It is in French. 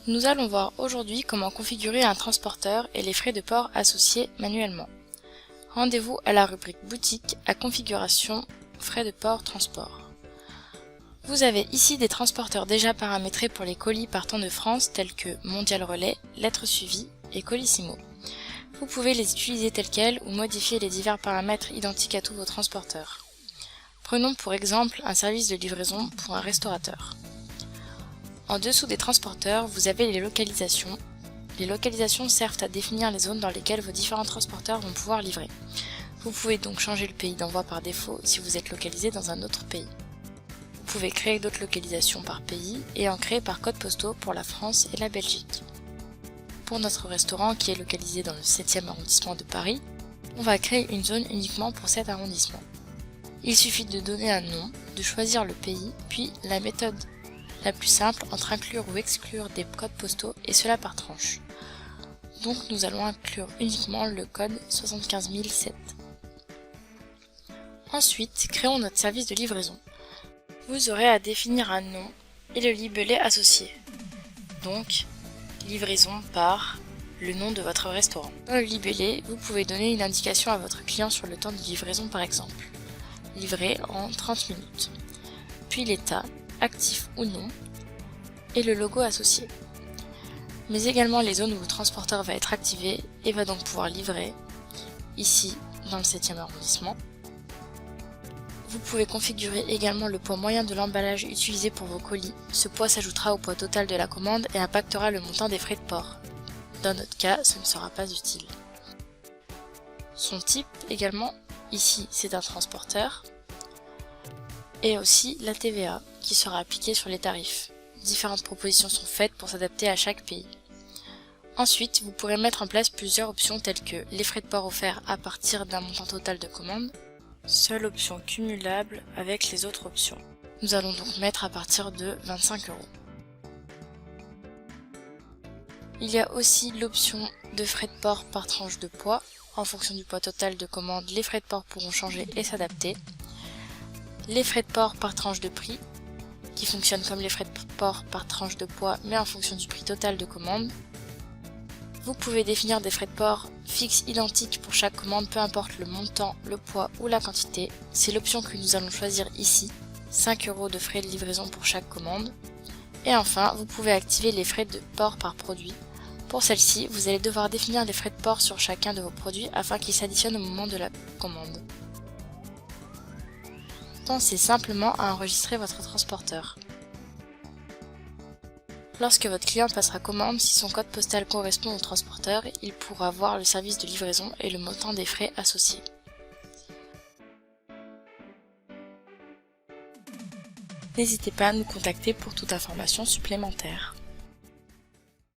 Nous allons voir aujourd'hui comment configurer un transporteur et les frais de port associés manuellement. Rendez-vous à la rubrique boutique à configuration frais de port transport. Vous avez ici des transporteurs déjà paramétrés pour les colis partant de France tels que Mondial Relais, Lettres Suivies et Colissimo. Vous pouvez les utiliser tels quels ou modifier les divers paramètres identiques à tous vos transporteurs. Prenons pour exemple un service de livraison pour un restaurateur. En dessous des transporteurs, vous avez les localisations. Les localisations servent à définir les zones dans lesquelles vos différents transporteurs vont pouvoir livrer. Vous pouvez donc changer le pays d'envoi par défaut si vous êtes localisé dans un autre pays. Vous pouvez créer d'autres localisations par pays et en créer par code postaux pour la France et la Belgique. Pour notre restaurant qui est localisé dans le 7e arrondissement de Paris, on va créer une zone uniquement pour cet arrondissement. Il suffit de donner un nom, de choisir le pays, puis la méthode la plus simple entre inclure ou exclure des codes postaux et cela par tranche. Donc nous allons inclure uniquement le code 75007. Ensuite, créons notre service de livraison. Vous aurez à définir un nom et le libellé associé. Donc, livraison par le nom de votre restaurant. Dans le libellé, vous pouvez donner une indication à votre client sur le temps de livraison par exemple. Livré en 30 minutes. Puis l'état, actif ou non, et le logo associé. Mais également les zones où le transporteur va être activé et va donc pouvoir livrer, ici dans le 7e arrondissement. Vous pouvez configurer également le poids moyen de l'emballage utilisé pour vos colis. Ce poids s'ajoutera au poids total de la commande et impactera le montant des frais de port. Dans notre cas, ce ne sera pas utile. Son type également, ici c'est un transporteur, et aussi la TVA qui sera appliquée sur les tarifs. Différentes propositions sont faites pour s'adapter à chaque pays. Ensuite, vous pourrez mettre en place plusieurs options telles que les frais de port offerts à partir d'un montant total de commande, seule option cumulable avec les autres options. Nous allons donc mettre à partir de 25 €. Il y a aussi l'option de frais de port par tranche de poids. En fonction du poids total de commande, les frais de port pourront changer et s'adapter. Les frais de port par tranche de prix, qui fonctionnent comme les frais de port par tranche de poids, mais en fonction du prix total de commande. Vous pouvez définir des frais de port fixes identiques pour chaque commande, peu importe le montant, le poids ou la quantité. C'est l'option que nous allons choisir ici, 5 € de frais de livraison pour chaque commande. Et enfin, vous pouvez activer les frais de port par produit. Pour celle-ci, vous allez devoir définir les frais de port sur chacun de vos produits afin qu'ils s'additionnent au moment de la commande. Pensez simplement à enregistrer votre transporteur. Lorsque votre client passera commande, si son code postal correspond au transporteur, il pourra voir le service de livraison et le montant des frais associés. N'hésitez pas à nous contacter pour toute information supplémentaire.